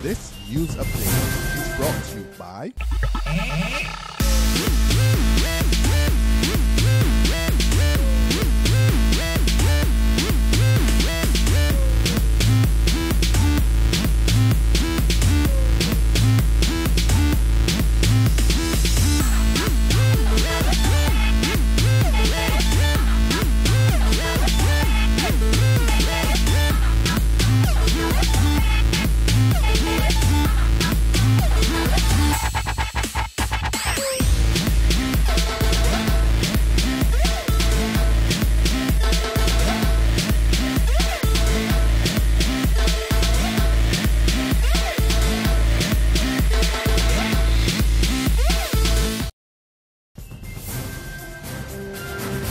This news update is brought to you by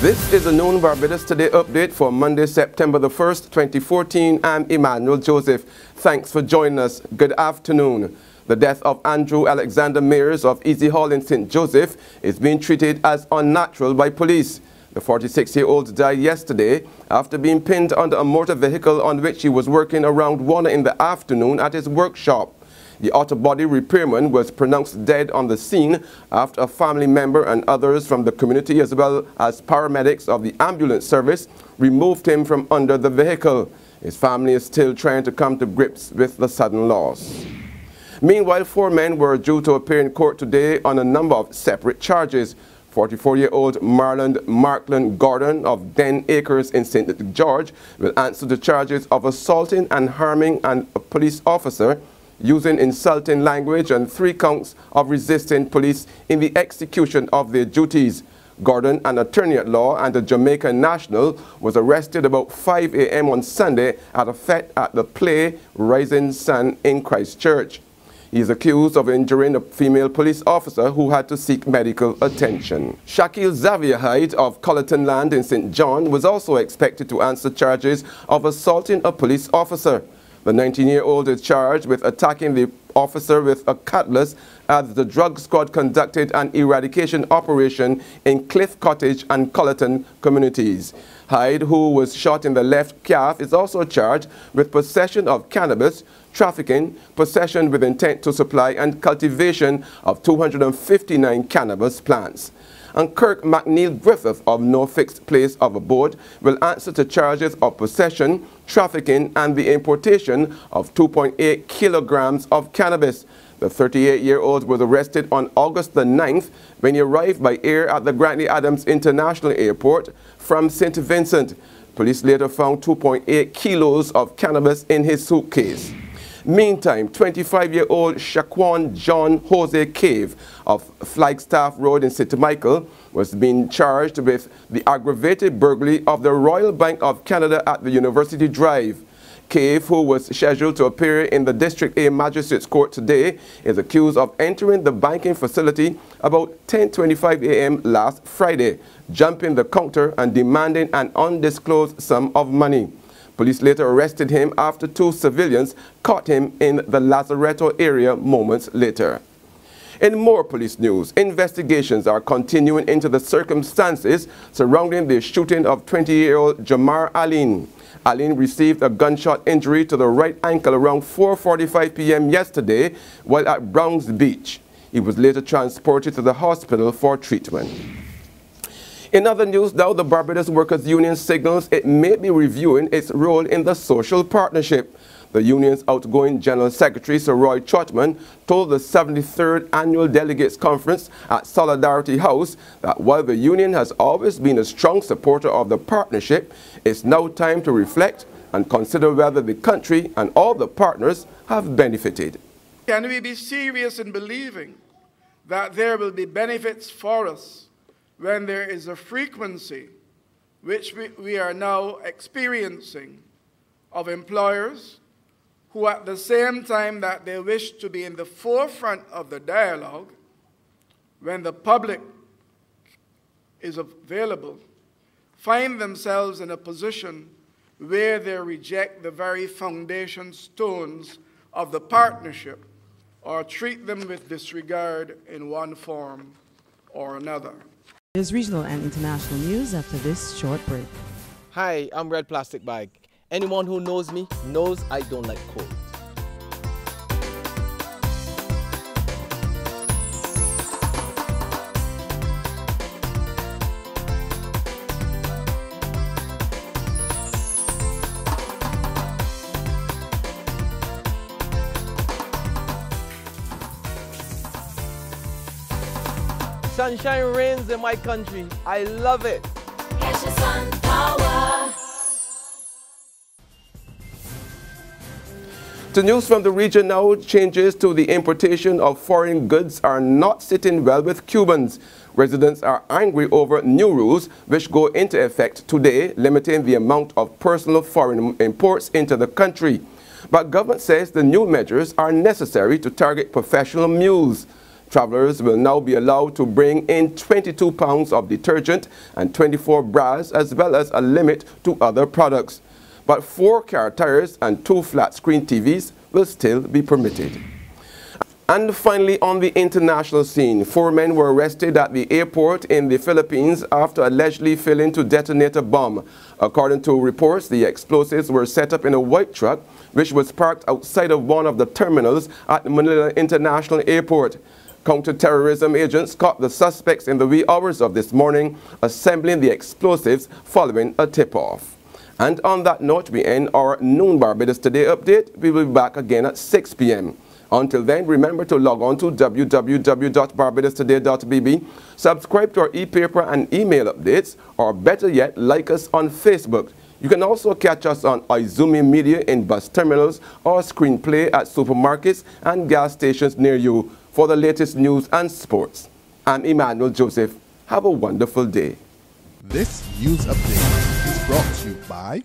This is a Noon Barbados Today update for Monday, September the 1st, 2014. I'm Emmanuel Joseph. Thanks for joining us. Good afternoon. The death of Andrew Alexander Mears of Easy Hall in St. Joseph is being treated as unnatural by police. The 46-year-old died yesterday after being pinned under a motor vehicle on which he was working around 1 in the afternoon at his workshop. The auto body repairman was pronounced dead on the scene after a family member and others from the community, as well as paramedics of the ambulance service, removed him from under the vehicle. His family is still trying to come to grips with the sudden loss. Meanwhile, 4 men were due to appear in court today on a number of separate charges. 44-year-old Marlone Gordon of Den Acres in St. George will answer the charges of assaulting and harming a police officer, using insulting language, and 3 counts of resisting police in the execution of their duties. Gordon, an attorney at law and a Jamaican national, was arrested about 5 a.m. on Sunday at a fete at the Play Rising Sun in Christchurch. He is accused of injuring a female police officer who had to seek medical attention. Shaquon Xavier Hyde of Colleton Land in St. John was also expected to answer charges of assaulting a police officer. The 19-year-old is charged with attacking the officer with a cutlass as the drug squad conducted an eradication operation in Cliff Cottage and Colleton communities. Hyde, who was shot in the left calf, is also charged with possession of cannabis, trafficking, possession with intent to supply, and cultivation of 259 cannabis plants. And Kirk McNeil Griffith of No Fixed Place of Abode will answer to charges of possession, trafficking, and the importation of 2.8 kilograms of cannabis. The 38-year-old was arrested on August the 9th when he arrived by air at the Grantley Adams International Airport from St. Vincent. Police later found 2.8 kilos of cannabis in his suitcase. Meantime, 25-year-old Shaquon John Jose Cave of Flagstaff Road in St. Michael was being charged with the aggravated burglary of the Royal Bank of Canada at the University Drive. Cave, who was scheduled to appear in the District A Magistrates Court today, is accused of entering the banking facility about 10:25 a.m. last Friday, jumping the counter and demanding an undisclosed sum of money. Police later arrested him after 2 civilians caught him in the Lazaretto area moments later. In more police news, investigations are continuing into the circumstances surrounding the shooting of 20-year-old Jamar Aline. Aline received a gunshot injury to the right ankle around 4:45 p.m. yesterday while at Browns Beach. He was later transported to the hospital for treatment. In other news now, the Barbados Workers' Union signals it may be reviewing its role in the social partnership. The union's outgoing General Secretary, Sir Roy Trotman, told the 73rd Annual Delegates Conference at Solidarity House that while the union has always been a strong supporter of the partnership, it's now time to reflect and consider whether the country and all the partners have benefited. Can we be serious in believing that there will be benefits for us when there is a frequency, which we are now experiencing, of employers who at the same time that they wish to be in the forefront of the dialogue, when the public is available, find themselves in a position where they reject the very foundation stones of the partnership or treat them with disregard in one form or another. There's regional and international news after this short break. Hi, I'm Red Plastic Bag. Anyone who knows me knows I don't like cold. Sunshine reigns in my country. I love it. Get your sun power. To news from the region now, changes to the importation of foreign goods are not sitting well with Cubans. Residents are angry over new rules which go into effect today, limiting the amount of personal foreign imports into the country. But government says the new measures are necessary to target professional mules. Travelers will now be allowed to bring in 22 pounds of detergent and 24 bras, as well as a limit to other products. But 4 car tires and 2 flat-screen TVs will still be permitted. And finally, on the international scene, 4 men were arrested at the airport in the Philippines after allegedly failing to detonate a bomb. According to reports, the explosives were set up in a white truck which was parked outside of one of the terminals at Manila International Airport. Counter-terrorism agents caught the suspects in the wee hours of this morning assembling the explosives following a tip-off. And on that note, we end our noon Barbados Today update. We will be back again at 6 p.m. Until then, remember to log on to www.barbadostoday.bb, subscribe to our e-paper and email updates, or better yet, like us on Facebook. You can also catch us on Izumi Media in bus terminals or screenplay at supermarkets and gas stations near you for the latest news and sports. I'm Emmanuel Joseph. Have a wonderful day. This news update is brought to you by